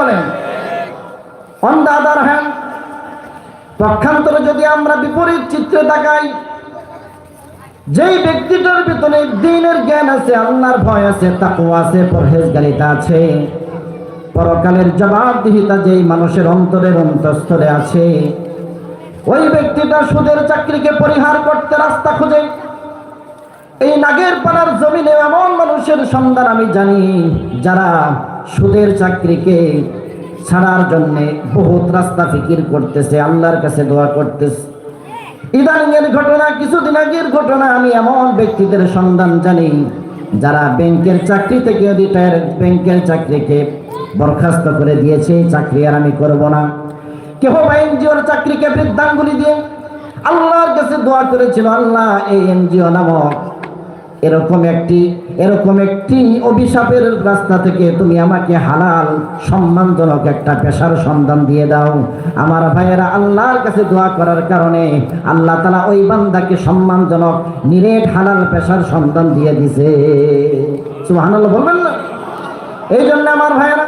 বলেন? On the other hand, পক্ষান্তরে যদি আমরা বিপরীত চিত্রে তাকাই, যেই ব্যক্তিটার ভিতরে দ্বীনের জ্ঞান আছে, আল্লাহর ভয় আছে, তাকওয়া আছে, পরহেজগারিতা আছে, পরকালের জবাবদিহিতা যেই মানুষের অন্তরের অন্তঃস্থলে আছে, ওই ব্যক্তিটা সুদের চাকরিকে পরিহার করতে রাস্তা খুঁজে। এই নাগের পাড়ার জমিনে এমন মানুষের সন্ধান আমি জানি যারা সুদের চাকরিকে ছাড়ার জন্য বহুত রাস্তা ফিকির করতেছে, আল্লাহর কাছে দোয়া করতেছে। ইদানিংয়ের ঘটনা, কিছুদিন আগের ঘটনা, আমি এমন ব্যক্তিদের সন্ধান জানি যারা ব্যাংকের চাকরি থেকে রিটায়ার, ব্যাংকের চাকরিকে বরখাস্ত করে দিয়েছে, চাকরি আর আমি করব না। কেহ বা এনজিওর চাকরিকে বৃদ্ধাঙ্গুলি দিয়ে আল্লাহর কাছে দোয়া করেছিল, আল্লাহ এই এনজিও নামক এরকম একটি অভিশাপের রাস্তা থেকে তুমি আমাকে হালাল সম্মানজনক একটা পেশার সন্ধান দিয়ে দাও। আমার ভাইয়েরা, আল্লাহর কাছে দোয়া করার কারণে আল্লাহ তাআলা ওই বান্দাকে সম্মানজনক নিরেট হালাল পেশার সন্ধান দিয়ে দিছে। সুবহানাল্লাহ বলবেন না? এই জন্য আমার ভাইয়েরা,